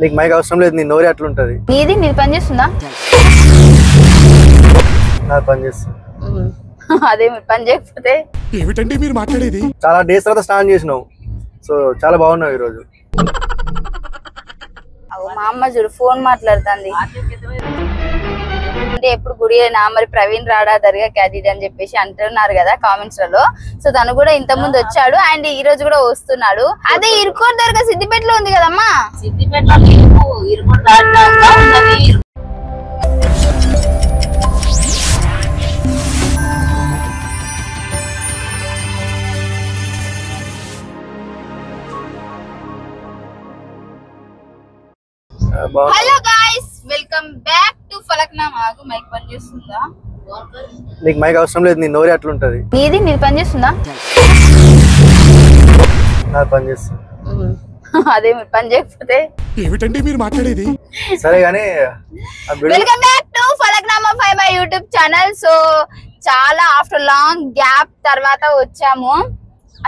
నీకు మైక్ అవసరం లేదు, నీ నోరే అట్లుంటది. నీది పని చేస్తుందా? నాకు పని చేస్తుంది. అదే పని చేయకపోతే ఏమిటండి మీరు మాట్లాడేది? చాలా డేస్ తర్వాత స్నానం చేసినావు, సో చాలా బాగున్నావు ఈ రోజు. మా అమ్మ చూడు ఫోన్ మాట్లాడుతుంది అంటే ఎప్పుడు గుడి అయినా మరి ప్రవీణ్ రాడా దర్గాకి అది ఇది అని చెప్పేసి అంటున్నారు కదా కామెంట్స్ లలో. సో తను కూడా ఇంత ముందు వచ్చాడు అండ్ ఈ రోజు కూడా వస్తున్నాడు. అదే ఇరుకోర్ దర్గా సిద్దిపేటలో ఉంది కదమ్మా. Hello guys, welcome back to Falaknuma. Mic పని చేస్తుందా? నీకు మైక్ అవసరం లేదు, నీ నోరే అట్లుంటది. నీది పని చేస్తుందా? నాకు పని చేస్తుంది. అదే పని చేయకపోతే ఏమిటండి మీరు మాట్లాడేది? సరే గానీ welcome back to Falaknuma 5 my YouTube channel. So చాలా ఆఫ్టర్ లాంగ్ గ్యాప్ తర్వాత వచ్చాము.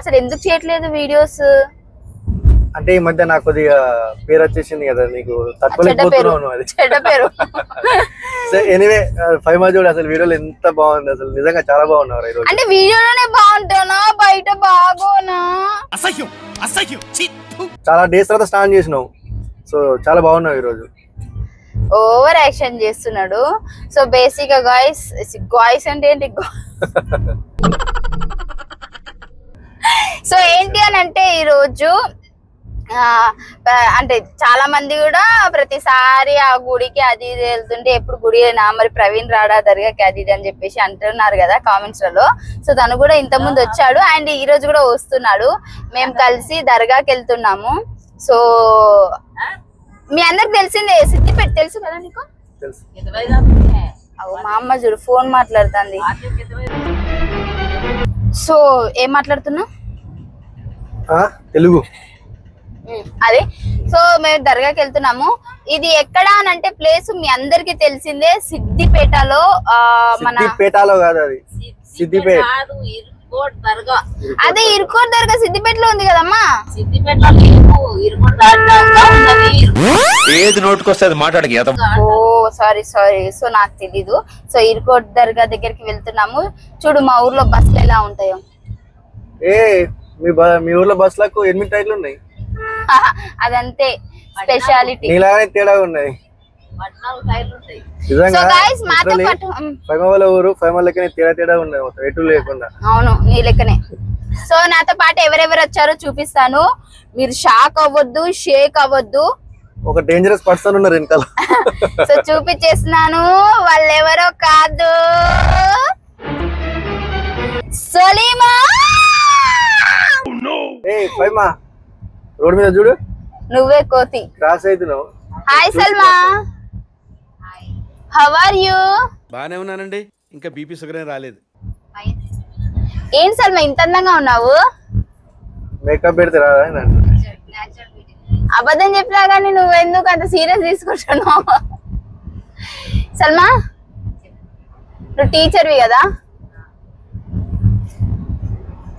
అసలు ఎందుకు చేయట్లేదు వీడియోస్ అంటే ఈ మధ్య నాకు కొద్దిగా పేరు వచ్చేసింది కదా, నీకు తట్టుకోలేకపోతున్నావు. అది చెడ్డ పేరు. ఎనీవే 5 మా చూడు, అసలు వీడియోలు ఎంత బాగుంది, అసలు నిజంగా చాలా బాగున్నారు ఈ రోజు. అంటే వీడియోలోనే బాగుంటానా బయట బాగోనా? అసహ్యం అసహ్యం. చాలా డేస్ తర్వాత స్నానం చేసినావు, సో చాలా బాగున్నావు ఈ రోజు. ఓవర్ యాక్షన్ చేస్తున్నాడు. సో బేసిక్ గా గాయ్స్ అంటే ఏంటి? సో ఏంటి అని అంటే ఈ రోజు అంటే చాలా మంది కూడా ప్రతిసారి ఆ గుడికి అది ఇది వెళ్తుంటే ఎప్పుడు గుడి అయినా మరి ప్రవీణ్ రాడా దర్గాకి అది ఇది అని చెప్పేసి అంటున్నారు కదా కామెంట్స్ లలో. సో తను కూడా ఇంత ముందు వచ్చాడు అండ్ ఈ రోజు కూడా వస్తున్నాడు. మేము కలిసి దర్గాకి వెళ్తున్నాము. సో మీ అందరికి తెలిసిందే, సిద్దిపేట తెలుసు కదా నీకు? మా అమ్మ చూడు ఫోన్ మాట్లాడుతుంది. సో ఏం మాట్లాడుతున్నా? తెలుగు. అదే సో మేము దర్గాకి వెళ్తున్నాము. ఇది ఎక్కడ అని అంటే ప్లేస్ మీ అందరికి తెలిసిందే, సిద్దిపేటలో. మన సిద్దిపేటలో కాదు, అది సిద్దిపేట. అదే ఇరుకోర్ దర్గా సిద్దిపేటలో ఉంది కదమ్మా. ఏది నోటుకొస్తే అది మాట్లాడకి. ఓ సారీ. సో నాకు తెలీదు. సో ఇరుకోర్ దర్గా దగ్గరికి వెళ్తున్నాము. చూడు మా ఊర్లో బస్సులు ఎలా ఉంటాయో. మీ ఊర్లో బస్సులకు 8 టైర్లు ఉన్నాయి. అదంతే స్పెషాలిటీ. నీలానే తేడా ఉన్నాయి. ఊరు లెక్కనే తేడా ఉన్నాయి, ఎటు లేకుండా. అవును, నీ లెక్కనే. సో నాతో పాటు ఎవరెవరు వచ్చారో చూపిస్తాను, మీరు షాక్ అవ్వద్దు, షేక్ అవ్వద్దు. ఒక డేంజరస్ పర్సన్ ఉన్నారు వెనకాల. సో చూపించేస్తున్నాను, వాళ్ళెవరో కాదు, సలీమా. ఫైమా రోడ్ మీద చూడు, నువ్వే కోతి క్రాస్ అవుతున్నావు. Hi Salma, how are you? బానే ఉన్నానండి, ఇంకా బీపీ షుగర్ ఏం రాలేదు. ఏం సల్మా ఇంత అందంగా ఉన్నావు? మేకప్ పెడితే రాదా? అబద్ధం చెప్పినా కానీ నువ్వు ఎందుకు అంత సీరియస్ తీసుకుంటున్నావు? సల్మా నువ్వు టీచర్వి కదా,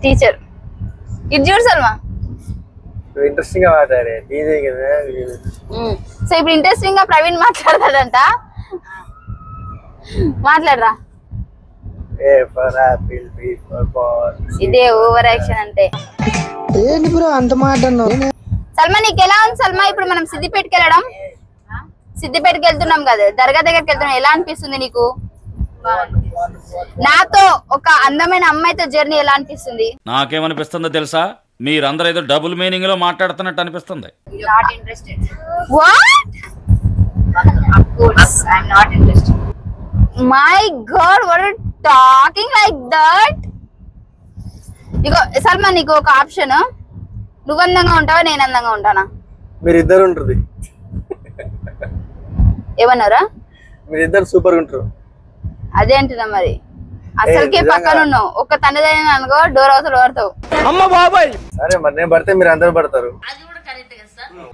టీచర్. ఇది చూడు సల్మా, ఇంట్రెస్టింగ్ గా మాట్లాడే. సో ఇప్పుడు ఇంట్రెస్టింగ్ గా ప్రవీణ్ మాట్లాడతాడంట, మాట్లాడరా. ఇదే ఓవర్ యాక్షన్ అంటే. సల్మా నీకు ఎలా ఉంది సల్మా? ఇప్పుడు మనం సిద్దిపేటకి వెళ్ళడం, సిద్దిపేటకి వెళ్తున్నాం కదా, దర్గా దగ్గరికి వెళ్తున్నాం. ఎలా అనిపిస్తుంది నీకు? నాతో ఒక అందమైన అమ్మాయితో జర్నీ ఎలా అనిపిస్తుంది? నాకేమనిపిస్తుందో తెలుసా, మీరందరూ ఏదో డబుల్ మీనింగ్ లో మాట్లాడుతున్నట్టు అనిపిస్తుంది. My god, what are talking like that? ఇగో సల్మా నీకు ఒక ఆప్షన్, నువ్వు అందంగా ఉంటావా నేను అందంగా ఉంటానా? మీరిద్దరు ఉంటుంది. ఏమన్నారా? మీరిద్దరు సూపర్ ఉంటారు. అదే అంటున్నా మరి. అసలుకే పక్కన ఉన్నావు, ఒక్క తండ్రి అనుకో డోర్ అవతల పడతావు. అమ్మ బాబాయ్. సరే మరి నేను పడితే మీరు అందరు పడతారు.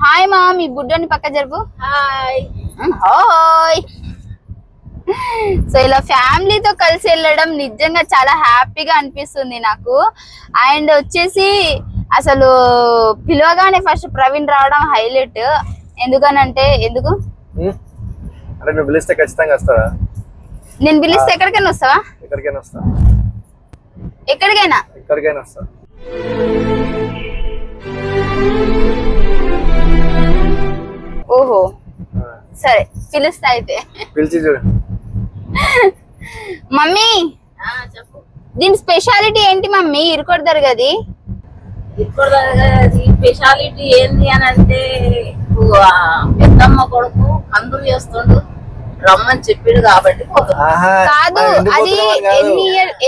హాయ్ మా, మీ బుడ్డని పక్క జరుపు. Hi hi. సో ఇలా ఫ్యామిలీతో కలిసి వెళ్ళడం నిజంగా చాలా హ్యాపీగా అనిపిస్తుంది నాకు. అండ్ వచ్చేసి అసలు పిలవగానే ఫస్ట్ ప్రవీణ్ రావడం హైలైట్. ఎందుకనంటే ఎందుకు అంటే నువ్వు పిలిస్తే ఖచ్చితంగా వస్తారా? నేను పిలిస్తే ఎక్కడికైనా వస్తావా? ఎక్కడికైనా వస్తా. ఎక్కడికైనా వస్తా. ఓహో సరే పిలుస్తా అయితే. పిలిచి చూడు. మమ్మీ దీని స్పెషాలిటీ ఏంటి మమ్మీ? ఇరుకొడతారు గది స్పెషాలిటీ ఏంటి అని అంటే పెద్దమ్మ కొడుకు కందులు చేస్తుండు రమ్మని చెప్పిండు కాబట్టి కాదు. అది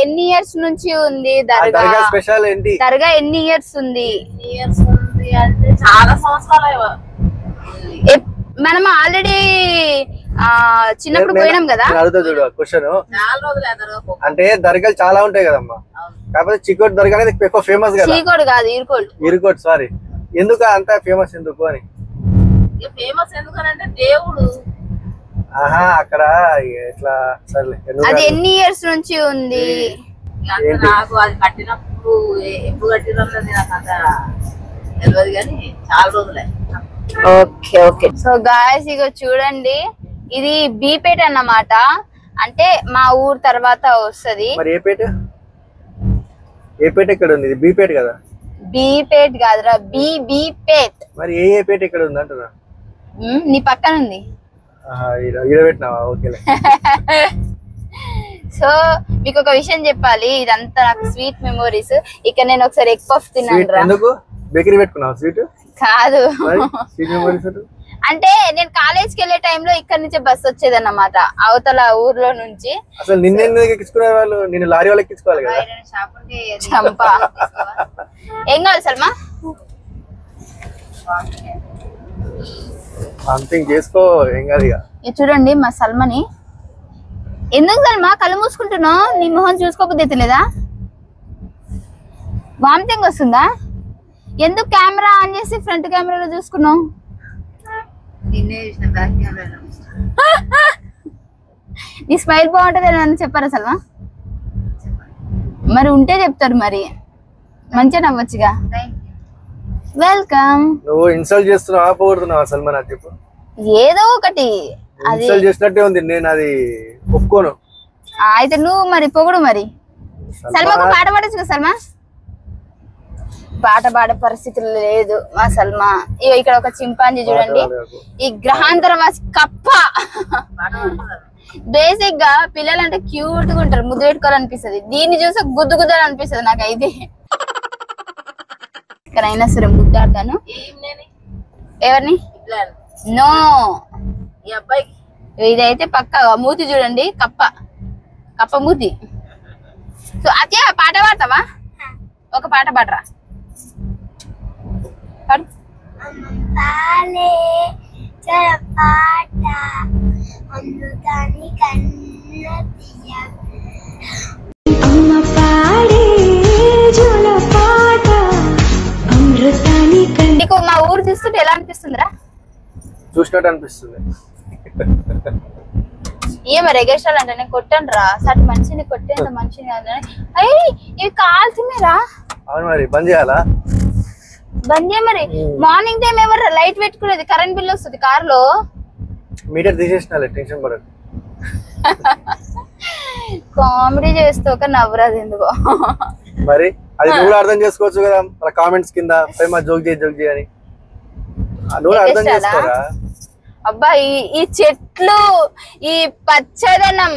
ఎన్ని ఇయర్స్ నుంచి ఉంది దర్గా? స్పెషల్ ఏంటి? దర్గా ఎన్ని ఇయర్స్ ఉంది? అంటే చాలా సంవత్సరాలు. మనం ఆల్రెడీ చిన్నప్పుడు పోయినాం కదా. అడుగుతా చూడు క్వశ్చన్. చాలా రోజులే అంటే దర్గాలు చాలా ఉంటాయి కదమ్మా, కాకపోతే చికోట్ దర్గా అనేది ఎక్కువ ఫేమస్ కదా. చీకోడు కాదు, ఇరుకోట్. సారీ, ఎందుకు అంత ఫేమస్ ఎందుకు అని? ఫేమస్ ఎందుకనంటే దేవుడు. అక్కడ ఎట్లా సర్లే. అది ఎన్ని ఇయర్స్ నుంచి ఉంది? నాకు అది కట్టినప్పుడు ఎప్పుడు కట్టినది నాకు అంత తెలియదు కానీ చాలా రోజులే. Okay okay. సో గాయస్ ఇగో చూడండి, ఇది బీపేట అన్నమాట. అంటే మా ఊరు తర్వాత వస్తది. మరి ఏ పేట? ఏ పేట ఎక్కడ ఉంది? బీపేట కదా. బీపేట్ కాదురా, బీపేట్. మరి ఏ పేట ఎక్కడ ఉంది అంటున్నా? నీ పక్కన ఉంది. ఈడబెట్టినావా? ఓకేలే. సో మీకు ఒక విషయం చెప్పాలి, ఇదంతా నాకు స్వీట్ మెమోరీస్. ఇక్కడ నేను ఒకసారి ఎగ్ పఫ్ తిన్నాను రా. ఎందుకు బేకరీ పెట్టుకున్నావు? స్వీట్ కాదు, స్వీట్ మెమోరీస్ అంటే నేను కాలేజ్కి వెళ్ళే టైంలో ఇక్కడ నుంచి బస్ వచ్చేది అన్నమాట, అవతల ఊర్లో నుంచి. అసలు నిన్ను ఎక్కించుకునే వాళ్ళు, నిన్ను లారీ వాళ్ళు ఎక్కించుకోవాలి కదా. చంపా. ఏం కావాలి సల్మా? సంథింగ్ చేసుకో, ఏం కాదు ఇక. చూడండి మా సల్మని. ఎందుకు సల్మా కళ్ళు మూసుకుంటున్నావు? నీ మొహం చూసుకోకపోతే లేదా? వామిటింగ్ వస్తుందా? ఎందుకు కెమెరా ఆన్ చేసి ఫ్రంట్ కెమెరాలో చూసుకున్నావు? నీ స్మైల్ బాగుంటది అని చెప్పారా సల్మా? మరి ఉంటే చెప్తారు, మరి మంచిగా నవ్వచ్చుగా. వెల్కమ్. నువ్వు ఇన్సల్ట్ చేస్తున్నావా పోగొడుతున్నావా సల్మాన్? అది చెప్పు. ఏదో ఒకటి. అది ఇన్సల్ట్ చేసినట్టే ఉంది, నేను అది ఒప్పుకోను. అయితే నువ్వు మరి పొగుడు. మరి సల్మా ఒక పాట పాడచ్చు కదా సల్మా? పాట పాడే పరిస్థితులు లేదు మా సల్మా. ఇగో ఇక్కడ ఒక చింపాంజీ చూడండి, ఈ గ్రహాంతరవాసి కప్ప. బేసిక్ గా పిల్లలు అంటే క్యూట్ గా ఉంటారు, ముద్దు పెట్టుకోవాలనిపిస్తుంది. దీన్ని చూసి గుద్దు గుద్దాలి అనిపిస్తుంది నాకైతే. ఇక్కడైనా సరే ముద్దాడతాను. ఎవరిని? నో, ఈ అబ్బాయికి. ఇదైతే పక్క మూతి చూడండి, కప్ప మూతి. సో అదే పాట పాడతావా? ఒక పాట పాడరా. పాడు. నీకు మా ఊరు చూస్తుంటే ఎలా అనిపిస్తుందిరా? చూసినట్టు అనిపిస్తుంది. ఏమో రెగేషాలు అంటే నేను కొట్టాను రా, సరే మనిషిని కొట్టేంత మనిషిని అయ్యి ఇవి కాల్తున్నారా? అవును, మరి బంద్ చేయాలా? బంద్ చేయ. మరి మార్నింగ్ టైం ఎవరు లైట్ పెట్టుకునేది? కరెంట్ బిల్ వస్తుంది కార్ లో. మీటర్ తీసేసిన, టెన్షన్ పడదు. కామెడీ చేస్తూ ఒక నవ్వురాదు ఎందుకో. మరి అది నువ్వు అర్థం చేసుకోవచ్చు కదా, అలా కామెంట్స్ కింద జోక్ చేయి అని నువ్వు అర్థం చేసుకోరా? అబ్బా ఈ చెట్లు, ఈ పచ్చదనం,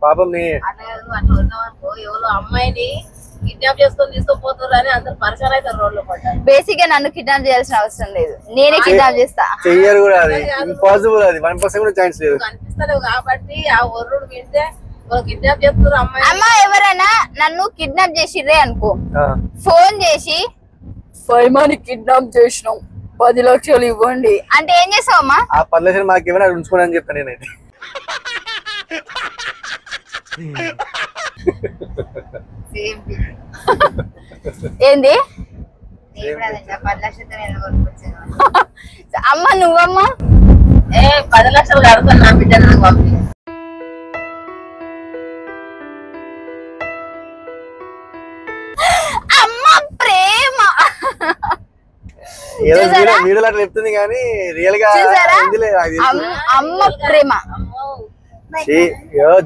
పాపం నీ ఎవరో అమ్మాయిని కిడ్నాప్ చేసుకొని తీసుకుపోతారు అని అందరు పరిచయం అవుతారు రోడ్లో పడ్డారు. బేసిక్ గా నన్ను కిడ్నాప్ చేయాల్సిన అవసరం లేదు, నేనే కిడ్నాప్ చేస్తా. చెయ్యరు కూడా, అది ఇంపాసిబుల్. అది 1% కూడా ఛాన్స్ లేదు. కనిపిస్తలేవు కాబట్టి ఆ ఒర్రుడు వింటే కిడ్నాప్ చేస్తారు అమ్మాయి. అమ్మ ఎవరైనా నన్ను కిడ్నాప్ చేసిర్రే అనుకో, ఫోన్ చేసి ఫైమాని కిడ్నాప్ చేసినాం 10 లక్షలు ఇవ్వండి అంటే ఏం చేస్తావమ్మా? ఆ 10 లక్షలు మాకు ఏమైనా ఉంచుకోండి అని చెప్తాను నేనైతే. ఏంది అమ్మ? నువ్వమ్మా 10 లక్షలు కడతాను నా బిడ్డ నాకు పంపి. వీడియోలో అట్లా చెప్తుంది కానీ రియల్ గా అమ్మ ప్రేమ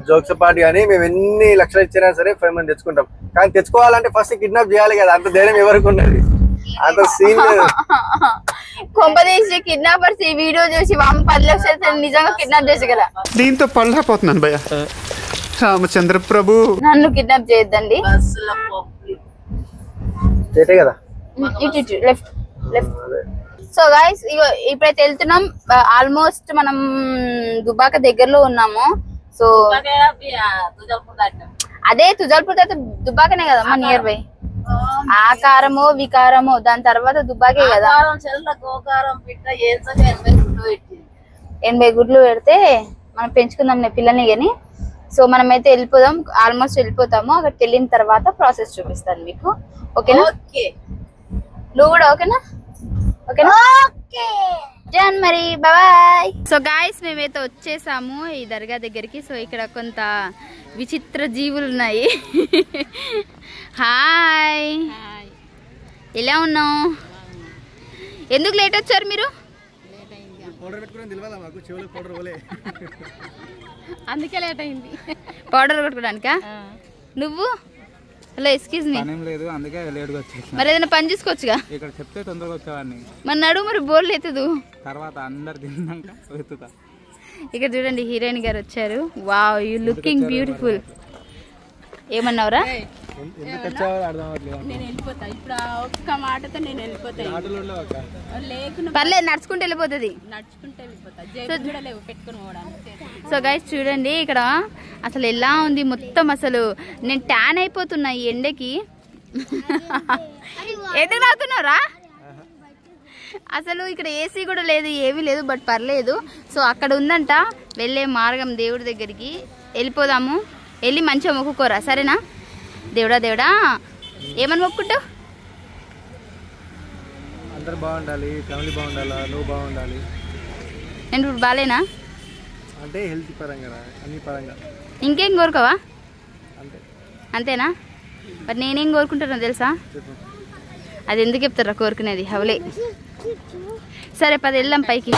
జోక్స్ పార్టీ కానీ మేము ఎన్ని లక్షలు ఇచ్చినా సరే 5 మంది తెచ్చుకుంటాం. కానీ తెచ్చుకోవాలంటే ఫస్ట్ కిడ్నాప్ చేయాలి కదా, అంత ధైర్యం ఎవరికి ఉన్నది, అంత సీన్ లేదు. కొంపదీసి కిడ్నాపర్స్ ఈ వీడియో చూసి 10 లక్షలు నిజంగా కిడ్నాప్ చేసి కదా. దీంతో పళ్ళపోతున్నాను భయ్య. రామచంద్ర ప్రభు నన్ను కిడ్నాప్ చేయొద్దండి. కదా లెఫ్ట్ సో గైస్ ఇప్పుడైతే వెళ్తున్నాం. ఆల్మోస్ట్ మనం దుబాక దగ్గరలో ఉన్నాము. సో అదే తుజల్పూర్ అయితే దుబాకనే కదా నియర్ బై. ఆకారము వికారము దాని తర్వాత దుబాకే కదా. 80 గుడ్లు పెడితే మనం పెంచుకుందాం పిల్లని కానీ. సో మనమైతే వెళ్ళిపోదాం, ఆల్మోస్ట్ వెళ్ళిపోతాము. అక్కడికి వెళ్ళిన తర్వాత ప్రాసెస్ చూపిస్తాను మీకు. ఓకేనా? నువ్వు కూడా ఓకేనా? ఓకేనా? జాన్ మరి బాయ్. సో గాయస్ మేమైతే వచ్చేసాము ఈ దర్గా దగ్గరికి. సో ఇక్కడ కొంత విచిత్ర జీవులు ఉన్నాయి. హాయ్, ఎలా ఉన్నావు? ఎందుకు లేట్ వచ్చారు మీరు? అందుకే లేట్ అయింది. పౌడర్ కొట్టుకోవడానికా? నువ్వు? Hello excuse me. లేదు అందుకే లేట్గా వచ్చేసి. మరి ఏదైనా పని చూసుకోవచ్చుగా. ఇక్కడ చెప్తే తొందరగా వచ్చేవాడిని. మరి నడు మరి బోర్లు ఎత్తదు. తర్వాత అందరు తిన్నాక ఎత్తుతా. ఇక్కడ చూడండి హీరోయిన్ గారు వచ్చారు. Wow you looking beautiful. ఏమన్నావురా? నేను వెళ్ళిపోతా ఇప్పుడు. ఒక్క మాటతో నేను వెళ్ళిపోతా. పర్లేదు నడుచుకుంటూ వెళ్ళిపోతుంది. నడుచుకుంటే వెళ్ళిపోతా. లేవు పెట్టుకుని పోవడానికి. సో గైస్ చూడండి ఇక్కడ అసలు ఎలా ఉంది మొత్తం. అసలు నేను ట్యాన్ అయిపోతున్నా ఈ ఎండకి. ఎందుకు నవ్వుతున్నావురా? అసలు ఇక్కడ ఏసీ కూడా లేదు, ఏమీ లేదు. బట్ పర్లేదు. సో అక్కడ ఉందంట వెళ్ళే మార్గం దేవుడి దగ్గరికి. వెళ్ళిపోదాము. వెళ్ళి మంచిగా మొక్కుకోరా సరేనా? దేవుడా దేవుడా ఏమని మొక్కుంటావు? అందరూ బాగుండాలి, ఫ్యామిలీ బాగుండాలా, నువ్వు బాగుండాలి. నేను ఇప్పుడు బాలేనా అంటే హెల్త్ పరంగా అన్ని పరంగా. ఇంకేం కోరుకోవా? అంతేనా? మరి నేనేం కోరుకుంటానో తెలుసా? అది ఎందుకు చెప్తారా కోరుకునేది? హవలే. సరే 10 వెళ్దాం పైకి.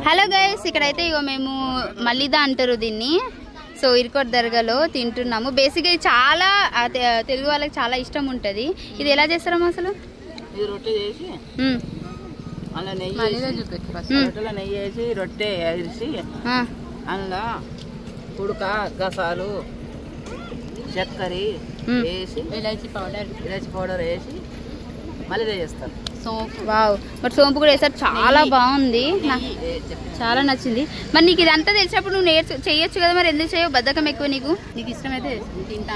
హలో గైస్ ఇక్కడైతే ఇగో మేము మల్లిదా అంటారు దీన్ని. సో ఇర్కోట్ దర్గాలో తింటున్నాము. బేసిక్గా చాలా తెలుగు వాళ్ళకి చాలా ఇష్టం ఉంటుంది. ఇది ఎలా చేస్తారమ్మా అసలు? ఇది రొట్టె చేసి అందులో నెయ్యి వేసి రొట్టె వేసి అందులో ఉడక గసాలు చక్కెర వేసి ఇలాచి పౌడర్ వేసి మళ్ళీ చేస్తారు. వావ్. మరి సోంపు కూడా వేసారు. చాలా బాగుంది, చాలా నచ్చింది. మరి నీకు ఇదంతా తెలిసినప్పుడు నువ్వు చేయొచ్చు కదా, మరి ఎందుకు చేయవు? బద్ధకం ఎక్కువ నీకు. నీకు ఇష్టమైతే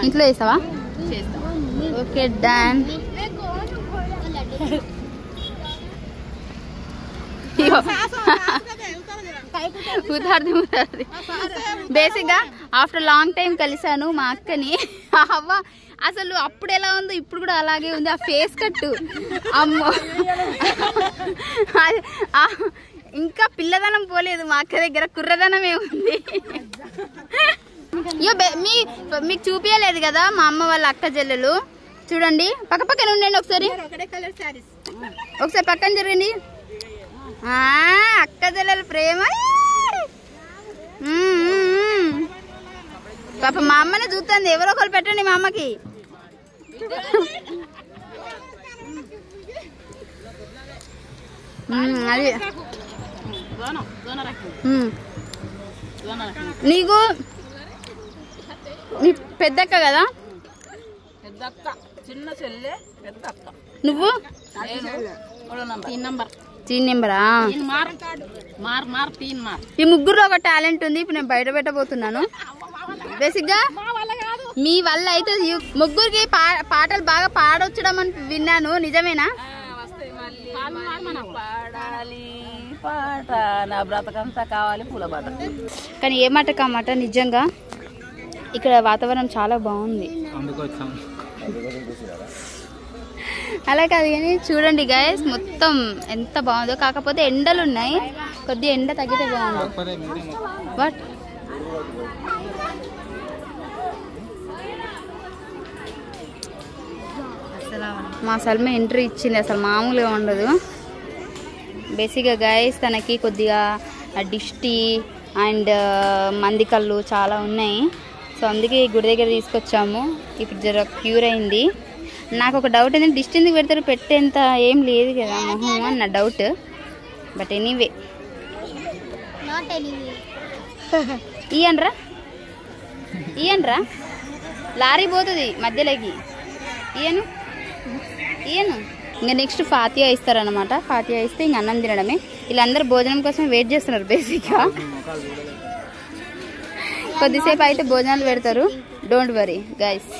ఇంట్లో వేస్తావా? చేస్తాం. Okay done. బేసిక్ గా ఆఫ్టర్ లాంగ్ టైం కలిసాను మా అక్కని. అవ్వ అసలు అప్పుడు ఎలా ఉందో ఇప్పుడు కూడా అలాగే ఉంది. ఆ ఫేస్ కట్టు అమ్మో, ఇంకా పిల్లదనం పోలేదు మా అక్క దగ్గర, కుర్రదనమే ఉంది. అయ్యో మీకు చూపించలేదు కదా మా అమ్మ వాళ్ళ అక్క చెల్లెలు. చూడండి పక్క పక్కన ఉండండి ఒకసారి. ఒకసారి పక్కన జరగండి. అక్క చెల్లెల ప్రేమ. పాప మా అమ్మనే చూస్తుంది. ఎవరో ఒకరు పెట్టండి మా అమ్మకి. అది నీకు నీ పెద్దక్క కదా? పెద్దక్క, చిన్న చెల్లె, పెద్దక్క. నువ్వు 3 నెంబరా? ఈ ముగ్గురులో ఒక టాలెంట్ ఉంది. ఇప్పుడు నేను బయట పెట్టబోతున్నాను. బేసిక్ గా మీ వల్ల అయితే ముగ్గురికి పాటలు బాగా పాడొచ్చడం అని విన్నాను, నిజమేనా? పాడాలి పాట నా బ్రతకంతా కావాలి పూల పాట. కానీ ఏ మాట కామాట నిజంగా ఇక్కడ వాతావరణం చాలా బాగుంది. అలా కాదు కానీ చూడండి గైస్ మొత్తం ఎంత బాగుందో. కాకపోతే ఎండలు ఉన్నాయి, కొద్దిగా ఎండ తగ్గితే బాగుంది. వాట్ మా సల్మ ఎంట్రీ ఇచ్చింది, అసలు మామూలుగా ఉండదు. బేసిక్గా గైస్ తనకి కొద్దిగా దిష్టి అండ్ మంది కళ్ళు చాలా ఉన్నాయి. సో అందుకే గుడి దగ్గర తీసుకొచ్చాము. ఇప్పుడు జర క్యూర్ అయింది. నాకు ఒక డౌట్ ఏంటంటే దిష్టి ఎందుకు పెడతారు, పెట్టేంత ఏం లేదు కదా మొహం అని నా డౌట్. బట్ ఎనీవే ఇయ్యనరా లారీ పోతుంది మధ్యలోకి. ఇయ్యను ఇంకా నెక్స్ట్ ఫాతియా ఇస్తారనమాట. ఫాతియా ఇస్తే ఇంక అన్నం తినడమే. వీళ్ళందరూ భోజనం కోసం వెయిట్ చేస్తున్నారు బేసిక్గా. కొద్దిసేపు అయితే భోజనాలు పెడతారు. Don't worry guys.